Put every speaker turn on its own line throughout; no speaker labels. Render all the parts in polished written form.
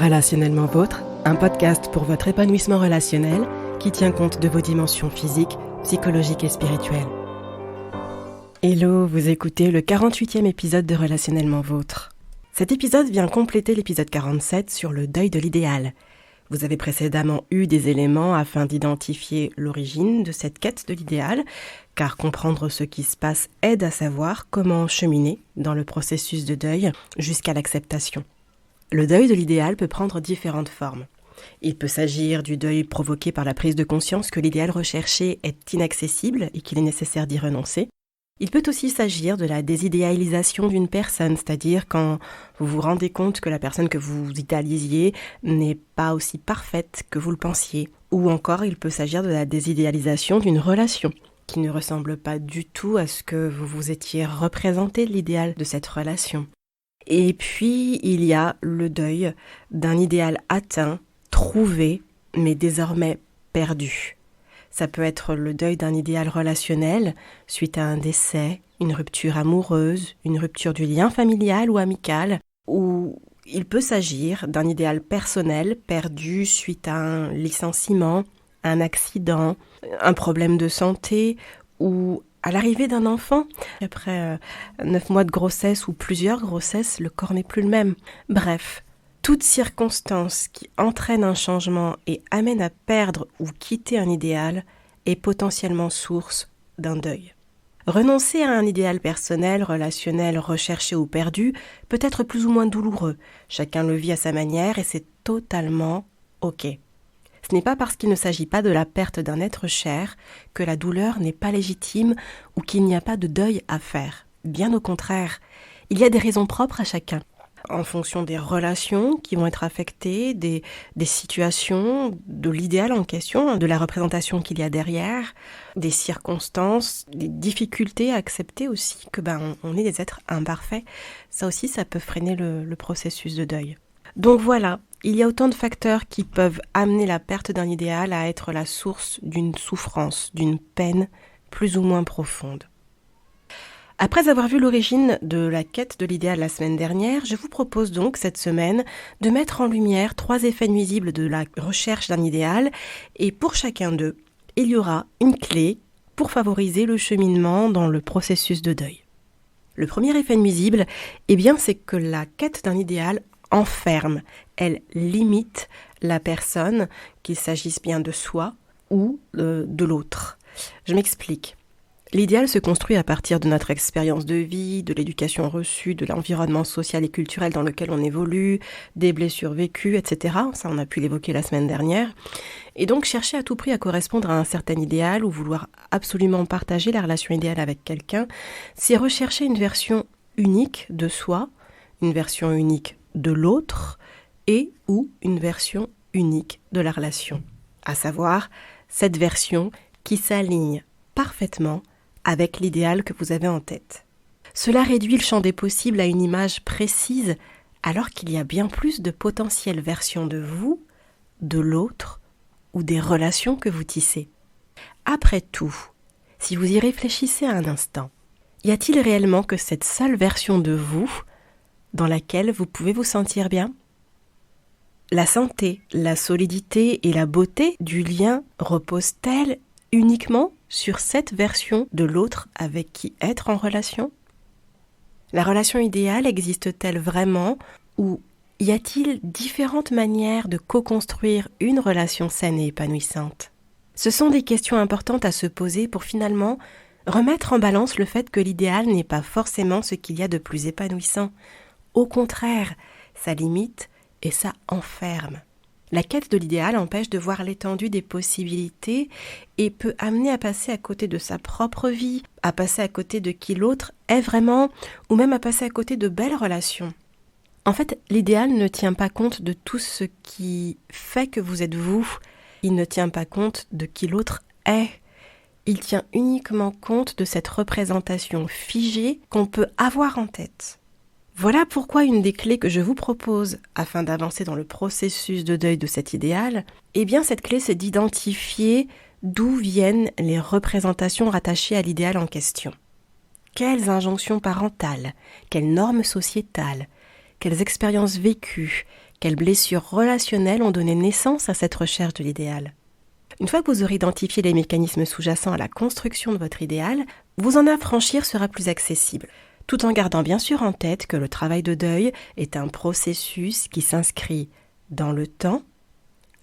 Relationnellement Vôtre, un podcast pour votre épanouissement relationnel qui tient compte de vos dimensions physiques, psychologiques et spirituelles. Hello, vous écoutez le 48e épisode de Relationnellement Vôtre. Cet épisode vient compléter l'épisode 47 sur le deuil de l'idéal. Vous avez précédemment eu des éléments afin d'identifier l'origine de cette quête de l'idéal, car comprendre ce qui se passe aide à savoir comment cheminer dans le processus de deuil jusqu'à l'acceptation. Le deuil de l'idéal peut prendre différentes formes. Il peut s'agir du deuil provoqué par la prise de conscience que l'idéal recherché est inaccessible et qu'il est nécessaire d'y renoncer. Il peut aussi s'agir de la désidéalisation d'une personne, c'est-à-dire quand vous vous rendez compte que la personne que vous idéalisiez n'est pas aussi parfaite que vous le pensiez. Ou encore, il peut s'agir de la désidéalisation d'une relation qui ne ressemble pas du tout à ce que vous vous étiez représenté de l'idéal de cette relation. Et puis, il y a le deuil d'un idéal atteint, trouvé, mais désormais perdu. Ça peut être le deuil d'un idéal relationnel suite à un décès, une rupture amoureuse, une rupture du lien familial ou amical, ou il peut s'agir d'un idéal personnel perdu suite à un licenciement, un accident, un problème de santé ou à l'arrivée d'un enfant. Après 9 mois de grossesse ou plusieurs grossesses, le corps n'est plus le même. Bref, toute circonstance qui entraîne un changement et amène à perdre ou quitter un idéal est potentiellement source d'un deuil. Renoncer à un idéal personnel, relationnel, recherché ou perdu peut être plus ou moins douloureux. Chacun le vit à sa manière et c'est totalement OK. Ce n'est pas parce qu'il ne s'agit pas de la perte d'un être cher que la douleur n'est pas légitime ou qu'il n'y a pas de deuil à faire. Bien au contraire, il y a des raisons propres à chacun, en fonction des relations qui vont être affectées, des situations, de l'idéal en question, de la représentation qu'il y a derrière, des circonstances, des difficultés à accepter aussi que on est des êtres imparfaits. Ça aussi, ça peut freiner le processus de deuil. Donc voilà, il y a autant de facteurs qui peuvent amener la perte d'un idéal à être la source d'une souffrance, d'une peine plus ou moins profonde. Après avoir vu l'origine de la quête de l'idéal la semaine dernière, je vous propose donc cette semaine de mettre en lumière 3 effets nuisibles de la recherche d'un idéal et pour chacun d'eux, il y aura une clé pour favoriser le cheminement dans le processus de deuil. Le premier effet nuisible, c'est que la quête d'un idéal enferme, elle limite la personne, qu'il s'agisse bien de soi ou de l'autre. Je m'explique. L'idéal se construit à partir de notre expérience de vie, de l'éducation reçue, de l'environnement social et culturel dans lequel on évolue, des blessures vécues, etc. Ça, on a pu l'évoquer la semaine dernière. Et donc, chercher à tout prix à correspondre à un certain idéal ou vouloir absolument partager la relation idéale avec quelqu'un, c'est rechercher une version unique de soi, une version unique de l'autre et ou une version unique de la relation. À savoir, cette version qui s'aligne parfaitement avec l'idéal que vous avez en tête. Cela réduit le champ des possibles à une image précise, alors qu'il y a bien plus de potentielles versions de vous, de l'autre ou des relations que vous tissez. Après tout, si vous y réfléchissez un instant, y a-t-il réellement que cette seule version de vous dans laquelle vous pouvez vous sentir bien ? La santé, la solidité et la beauté du lien reposent-elles uniquement sur cette version de l'autre avec qui être en relation ? La relation idéale existe-t-elle vraiment ou y a-t-il différentes manières de co-construire une relation saine et épanouissante ? Ce sont des questions importantes à se poser pour finalement remettre en balance le fait que l'idéal n'est pas forcément ce qu'il y a de plus épanouissant. Au contraire, ça limite et ça enferme. La quête de l'idéal empêche de voir l'étendue des possibilités et peut amener à passer à côté de sa propre vie, à passer à côté de qui l'autre est vraiment, ou même à passer à côté de belles relations. En fait, l'idéal ne tient pas compte de tout ce qui fait que vous êtes vous. Il ne tient pas compte de qui l'autre est. Il tient uniquement compte de cette représentation figée qu'on peut avoir en tête. Voilà pourquoi une des clés que je vous propose afin d'avancer dans le processus de deuil de cet idéal, cette clé c'est d'identifier d'où viennent les représentations rattachées à l'idéal en question. Quelles injonctions parentales, quelles normes sociétales, quelles expériences vécues, quelles blessures relationnelles ont donné naissance à cette recherche de l'idéal. Une fois que vous aurez identifié les mécanismes sous-jacents à la construction de votre idéal, vous en affranchir sera plus accessible, tout en gardant bien sûr en tête que le travail de deuil est un processus qui s'inscrit dans le temps,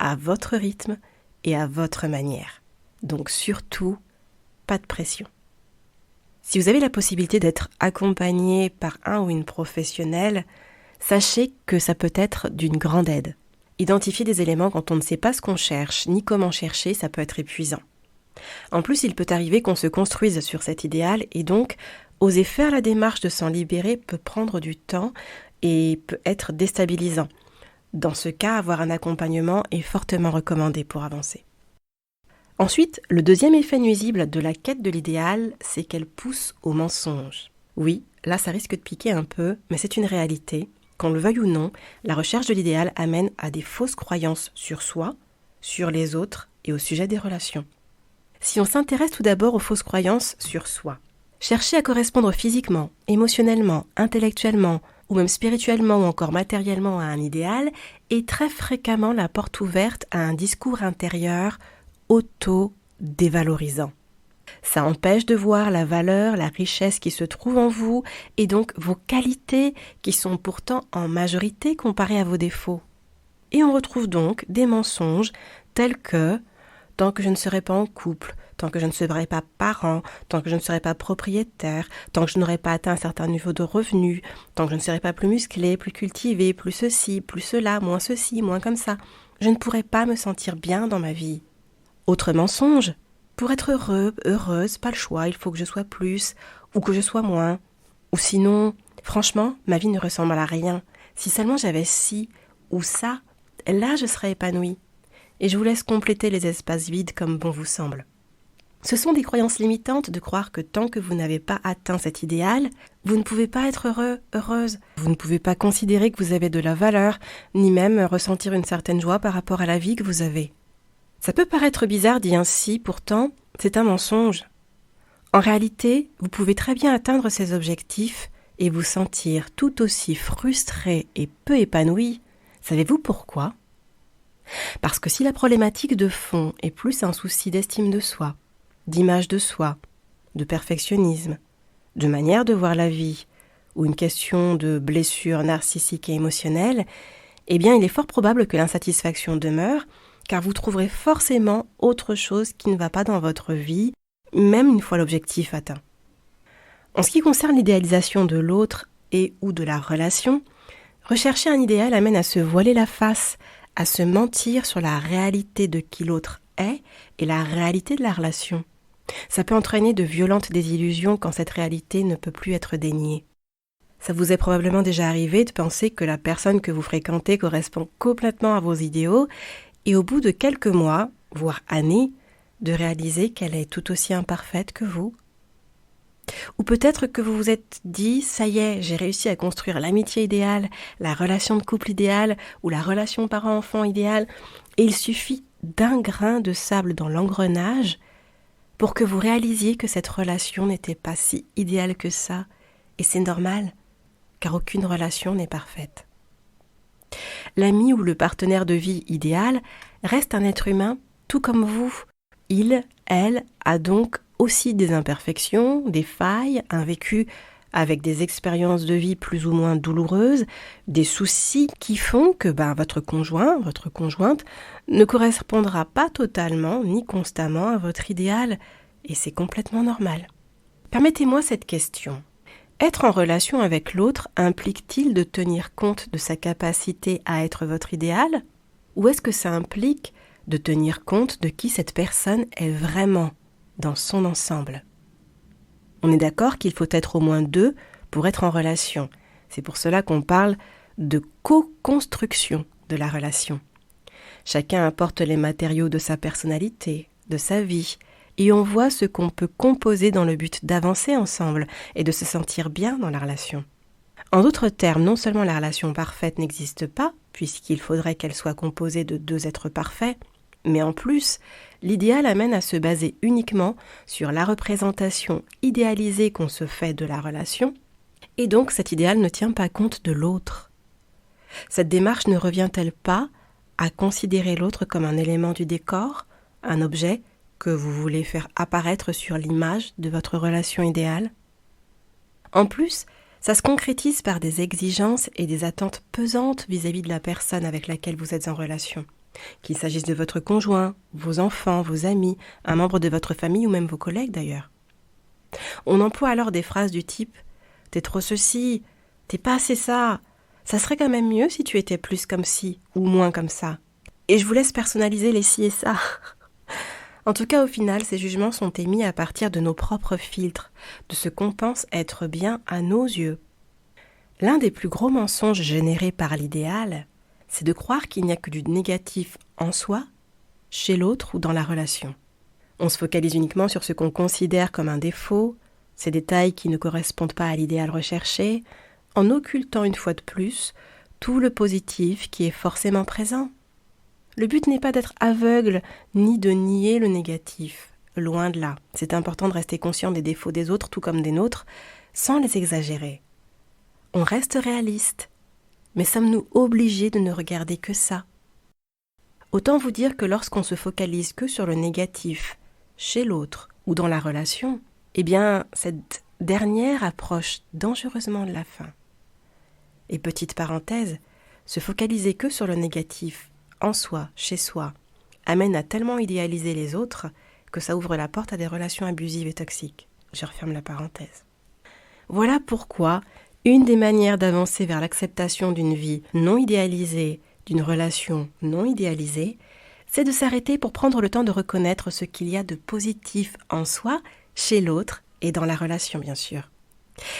à votre rythme et à votre manière. Donc surtout, pas de pression. Si vous avez la possibilité d'être accompagné par un ou une professionnelle, sachez que ça peut être d'une grande aide. Identifier des éléments quand on ne sait pas ce qu'on cherche, ni comment chercher, ça peut être épuisant. En plus, il peut arriver qu'on se construise sur cet idéal et donc, oser faire la démarche de s'en libérer peut prendre du temps et peut être déstabilisant. Dans ce cas, avoir un accompagnement est fortement recommandé pour avancer. Ensuite, le deuxième effet nuisible de la quête de l'idéal, c'est qu'elle pousse au mensonge. Oui, là ça risque de piquer un peu, mais c'est une réalité. Qu'on le veuille ou non, la recherche de l'idéal amène à des fausses croyances sur soi, sur les autres et au sujet des relations. Si on s'intéresse tout d'abord aux fausses croyances sur soi, chercher à correspondre physiquement, émotionnellement, intellectuellement, ou même spirituellement ou encore matériellement à un idéal, est très fréquemment la porte ouverte à un discours intérieur auto-dévalorisant. Ça empêche de voir la valeur, la richesse qui se trouve en vous et donc vos qualités qui sont pourtant en majorité comparées à vos défauts. Et on retrouve donc des mensonges tels que « tant que je ne serai pas en couple », tant que je ne serai pas parent, tant que je ne serai pas propriétaire, tant que je n'aurai pas atteint un certain niveau de revenus, tant que je ne serai pas plus musclé, plus cultivé, plus ceci, plus cela, moins ceci, moins comme ça, je ne pourrai pas me sentir bien dans ma vie. Autre mensonge, pour être heureux, heureuse, pas le choix, il faut que je sois plus, ou que je sois moins. Ou sinon, franchement, ma vie ne ressemble à rien. Si seulement j'avais ci ou ça, là je serais épanouie. Et je vous laisse compléter les espaces vides comme bon vous semble. Ce sont des croyances limitantes de croire que tant que vous n'avez pas atteint cet idéal, vous ne pouvez pas être heureux, heureuse. Vous ne pouvez pas considérer que vous avez de la valeur, ni même ressentir une certaine joie par rapport à la vie que vous avez. Ça peut paraître bizarre dit ainsi, pourtant, c'est un mensonge. En réalité, vous pouvez très bien atteindre ces objectifs et vous sentir tout aussi frustré et peu épanoui. Savez-vous pourquoi ? Parce que si la problématique de fond est plus un souci d'estime de soi, d'image de soi, de perfectionnisme, de manière de voir la vie, ou une question de blessure narcissique et émotionnelle, eh bien il est fort probable que l'insatisfaction demeure, car vous trouverez forcément autre chose qui ne va pas dans votre vie, même une fois l'objectif atteint. En ce qui concerne l'idéalisation de l'autre et ou de la relation, rechercher un idéal amène à se voiler la face, à se mentir sur la réalité de qui l'autre est et la réalité de la relation. Ça peut entraîner de violentes désillusions quand cette réalité ne peut plus être déniée. Ça vous est probablement déjà arrivé de penser que la personne que vous fréquentez correspond complètement à vos idéaux et au bout de quelques mois, voire années, de réaliser qu'elle est tout aussi imparfaite que vous. Ou peut-être que vous vous êtes dit « ça y est, j'ai réussi à construire l'amitié idéale, la relation de couple idéale ou la relation parent-enfant idéale et il suffit d'un grain de sable dans l'engrenage pour que vous réalisiez que cette relation n'était pas si idéale que ça et c'est normal, car aucune relation n'est parfaite. » L'ami ou le partenaire de vie idéal reste un être humain tout comme vous. Il, elle, a donc aussi des imperfections, des failles, un vécu avec des expériences de vie plus ou moins douloureuses, des soucis qui font que votre conjoint, votre conjointe ne correspondra pas totalement ni constamment à votre idéal et c'est complètement normal. Permettez-moi cette question. Être en relation avec l'autre implique-t-il de tenir compte de sa capacité à être votre idéal ? Ou est-ce que ça implique de tenir compte de qui cette personne est vraiment dans son ensemble ? On est d'accord qu'il faut être au moins deux pour être en relation. C'est pour cela qu'on parle de co-construction de la relation. Chacun apporte les matériaux de sa personnalité, de sa vie, et on voit ce qu'on peut composer dans le but d'avancer ensemble et de se sentir bien dans la relation. En d'autres termes, non seulement la relation parfaite n'existe pas, puisqu'il faudrait qu'elle soit composée de deux êtres parfaits, mais en plus, l'idéal amène à se baser uniquement sur la représentation idéalisée qu'on se fait de la relation, et donc cet idéal ne tient pas compte de l'autre. Cette démarche ne revient-elle pas à considérer l'autre comme un élément du décor, un objet que vous voulez faire apparaître sur l'image de votre relation idéale? En plus, ça se concrétise par des exigences et des attentes pesantes vis-à-vis de la personne avec laquelle vous êtes en relation. Qu'il s'agisse de votre conjoint, vos enfants, vos amis, un membre de votre famille ou même vos collègues d'ailleurs. On emploie alors des phrases du type « T'es trop ceci, t'es pas assez ça, ça serait quand même mieux si tu étais plus comme ci ou moins comme ça. » Et je vous laisse personnaliser les ci et ça. En tout cas, au final, ces jugements sont émis à partir de nos propres filtres, de ce qu'on pense être bien à nos yeux. L'un des plus gros mensonges générés par l'idéal, c'est de croire qu'il n'y a que du négatif en soi, chez l'autre ou dans la relation. On se focalise uniquement sur ce qu'on considère comme un défaut, ces détails qui ne correspondent pas à l'idéal recherché, en occultant une fois de plus tout le positif qui est forcément présent. Le but n'est pas d'être aveugle ni de nier le négatif, loin de là. C'est important de rester conscient des défauts des autres tout comme des nôtres, sans les exagérer. On reste réaliste, mais sommes-nous obligés de ne regarder que ça? Autant vous dire que lorsqu'on se focalise que sur le négatif, chez l'autre ou dans la relation, eh bien, cette dernière approche dangereusement de la fin. Et petite parenthèse, se focaliser que sur le négatif, en soi, chez soi, amène à tellement idéaliser les autres que ça ouvre la porte à des relations abusives et toxiques. Je referme la parenthèse. Voilà pourquoi une des manières d'avancer vers l'acceptation d'une vie non idéalisée, d'une relation non idéalisée, c'est de s'arrêter pour prendre le temps de reconnaître ce qu'il y a de positif en soi, chez l'autre et dans la relation bien sûr.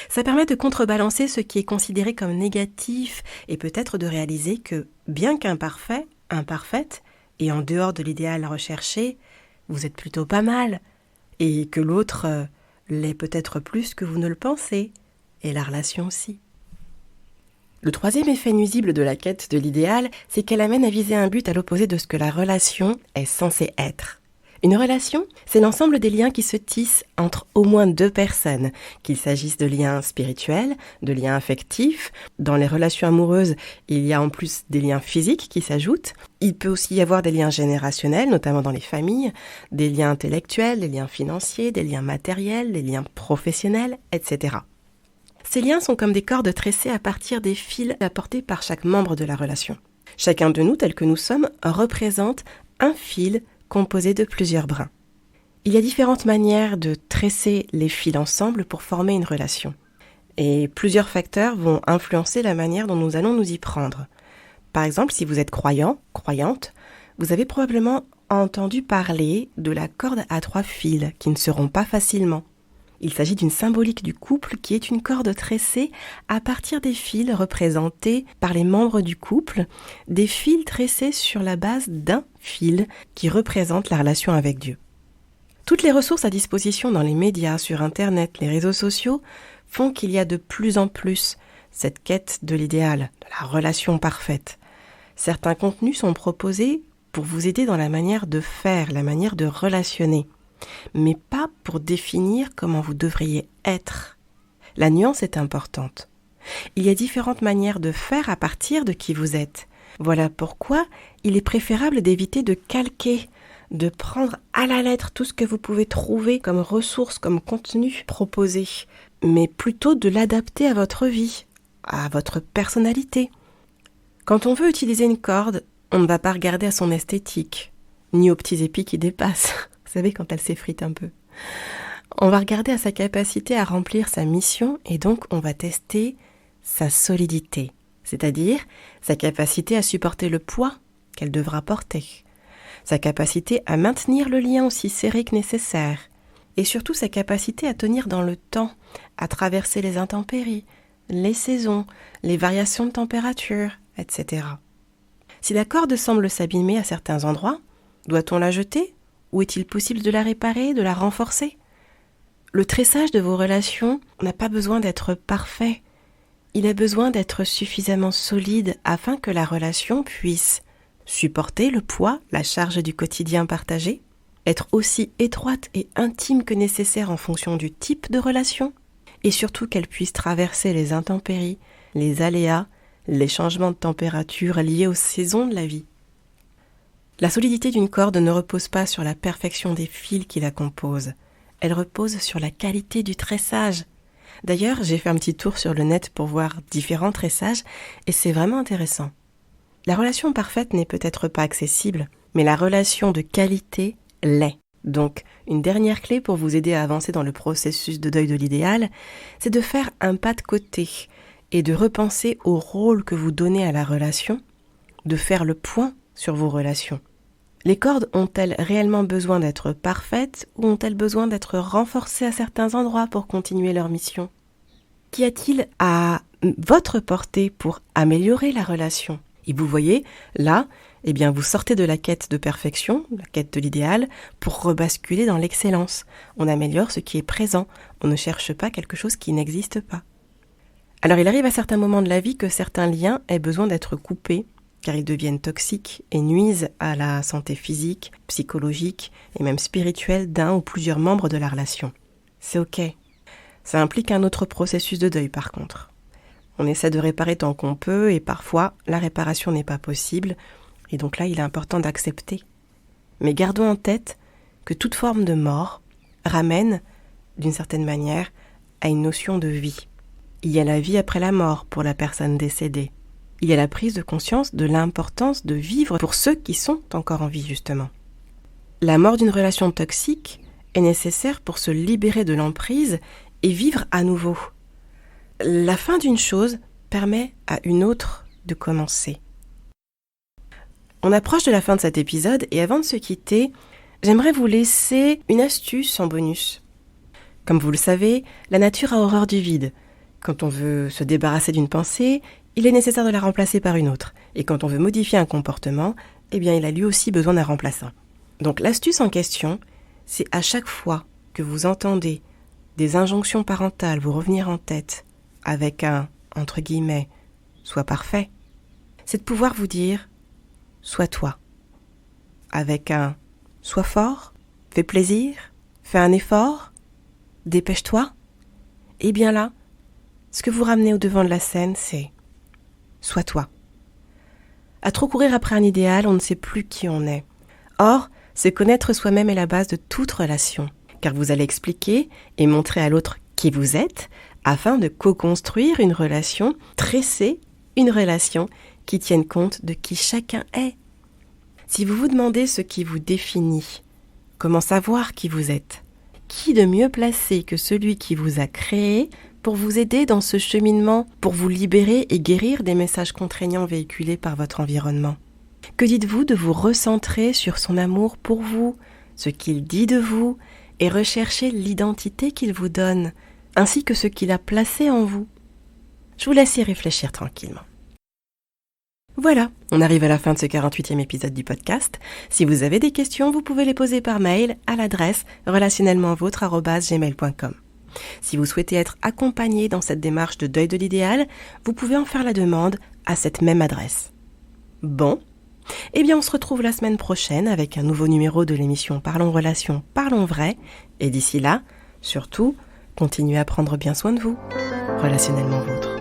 Ça permet de contrebalancer ce qui est considéré comme négatif et peut-être de réaliser que, bien qu'imparfait, imparfaite et en dehors de l'idéal recherché, vous êtes plutôt pas mal et que l'autre l'est peut-être plus que vous ne le pensez et la relation aussi. Le troisième effet nuisible de la quête de l'idéal, c'est qu'elle amène à viser un but à l'opposé de ce que la relation est censée être. Une relation, c'est l'ensemble des liens qui se tissent entre au moins deux personnes, qu'il s'agisse de liens spirituels, de liens affectifs. Dans les relations amoureuses, il y a en plus des liens physiques qui s'ajoutent. Il peut aussi y avoir des liens générationnels, notamment dans les familles, des liens intellectuels, des liens financiers, des liens matériels, des liens professionnels, etc. Ces liens sont comme des cordes tressées à partir des fils apportés par chaque membre de la relation. Chacun de nous, tel que nous sommes, représente un fil composé de plusieurs brins. Il y a différentes manières de tresser les fils ensemble pour former une relation. Et plusieurs facteurs vont influencer la manière dont nous allons nous y prendre. Par exemple, si vous êtes croyant, croyante, vous avez probablement entendu parler de la corde à 3 fils qui ne seront pas facilement. Il s'agit d'une symbolique du couple qui est une corde tressée à partir des fils représentés par les membres du couple, des fils tressés sur la base d'un fil qui représente la relation avec Dieu. Toutes les ressources à disposition dans les médias, sur Internet, les réseaux sociaux font qu'il y a de plus en plus cette quête de l'idéal, de la relation parfaite. Certains contenus sont proposés pour vous aider dans la manière de faire, la manière de relationner, mais pas pour définir comment vous devriez être. La nuance est importante. Il y a différentes manières de faire à partir de qui vous êtes. Voilà pourquoi il est préférable d'éviter de calquer, de prendre à la lettre tout ce que vous pouvez trouver comme ressources, comme contenu proposé, mais plutôt de l'adapter à votre vie, à votre personnalité. Quand on veut utiliser une corde, on ne va pas regarder à son esthétique, ni aux petits épis qui dépassent. Vous savez, quand elle s'effrite un peu. On va regarder à sa capacité à remplir sa mission et donc on va tester sa solidité, c'est-à-dire sa capacité à supporter le poids qu'elle devra porter, sa capacité à maintenir le lien aussi serré que nécessaire et surtout sa capacité à tenir dans le temps, à traverser les intempéries, les saisons, les variations de température, etc. Si la corde semble s'abîmer à certains endroits, doit-on la jeter ? Ou est-il possible de la réparer, de la renforcer ? Le tressage de vos relations n'a pas besoin d'être parfait. Il a besoin d'être suffisamment solide afin que la relation puisse supporter le poids, la charge du quotidien partagé, être aussi étroite et intime que nécessaire en fonction du type de relation, et surtout qu'elle puisse traverser les intempéries, les aléas, les changements de température liés aux saisons de la vie. La solidité d'une corde ne repose pas sur la perfection des fils qui la composent, elle repose sur la qualité du tressage. D'ailleurs, j'ai fait un petit tour sur le net pour voir différents tressages et c'est vraiment intéressant. La relation parfaite n'est peut-être pas accessible, mais la relation de qualité l'est. Donc, une dernière clé pour vous aider à avancer dans le processus de deuil de l'idéal, c'est de faire un pas de côté et de repenser au rôle que vous donnez à la relation, de faire le point sur vos relations. Les cordes ont-elles réellement besoin d'être parfaites ou ont-elles besoin d'être renforcées à certains endroits pour continuer leur mission ? Qu'y a-t-il à votre portée pour améliorer la relation ? Et vous voyez, là, vous sortez de la quête de perfection, la quête de l'idéal, pour rebasculer dans l'excellence. On améliore ce qui est présent, on ne cherche pas quelque chose qui n'existe pas. Alors il arrive à certains moments de la vie que certains liens aient besoin d'être coupés, car ils deviennent toxiques et nuisent à la santé physique, psychologique et même spirituelle d'un ou plusieurs membres de la relation. C'est ok. Ça implique un autre processus de deuil par contre. On essaie de réparer tant qu'on peut et parfois la réparation n'est pas possible et donc là il est important d'accepter. Mais gardons en tête que toute forme de mort ramène, d'une certaine manière, à une notion de vie. Il y a la vie après la mort pour la personne décédée. Il y a la prise de conscience de l'importance de vivre pour ceux qui sont encore en vie, justement. La mort d'une relation toxique est nécessaire pour se libérer de l'emprise et vivre à nouveau. La fin d'une chose permet à une autre de commencer. On approche de la fin de cet épisode et avant de se quitter, j'aimerais vous laisser une astuce en bonus. Comme vous le savez, la nature a horreur du vide. Quand on veut se débarrasser d'une pensée, il est nécessaire de la remplacer par une autre. Et quand on veut modifier un comportement, il a lui aussi besoin d'un remplaçant. Donc l'astuce en question, c'est à chaque fois que vous entendez des injonctions parentales vous revenir en tête avec un, entre guillemets, « sois parfait », c'est de pouvoir vous dire « sois toi », avec un « sois fort »,« fais plaisir »,« fais un effort »,« dépêche-toi ». Et bien là, ce que vous ramenez au devant de la scène, c'est sois toi. À trop courir après un idéal, on ne sait plus qui on est. Or, se connaître soi-même est la base de toute relation, car vous allez expliquer et montrer à l'autre qui vous êtes, afin de co-construire une relation, tresser une relation qui tienne compte de qui chacun est. Si vous vous demandez ce qui vous définit, comment savoir qui vous êtes ? Qui de mieux placé que celui qui vous a créé pour vous aider dans ce cheminement, pour vous libérer et guérir des messages contraignants véhiculés par votre environnement ? Que dites-vous de vous recentrer sur son amour pour vous, ce qu'il dit de vous, et rechercher l'identité qu'il vous donne, ainsi que ce qu'il a placé en vous ? Je vous laisse y réfléchir tranquillement. Voilà, on arrive à la fin de ce 48e épisode du podcast. Si vous avez des questions, vous pouvez les poser par mail à l'adresse relationnellementvôtre@gmail.com. Si vous souhaitez être accompagné dans cette démarche de deuil de l'idéal, vous pouvez en faire la demande à cette même adresse. Bon, on se retrouve la semaine prochaine avec un nouveau numéro de l'émission Parlons Relations, Parlons Vrai. Et d'ici là, surtout, continuez à prendre bien soin de vous. Relationnellement vôtre.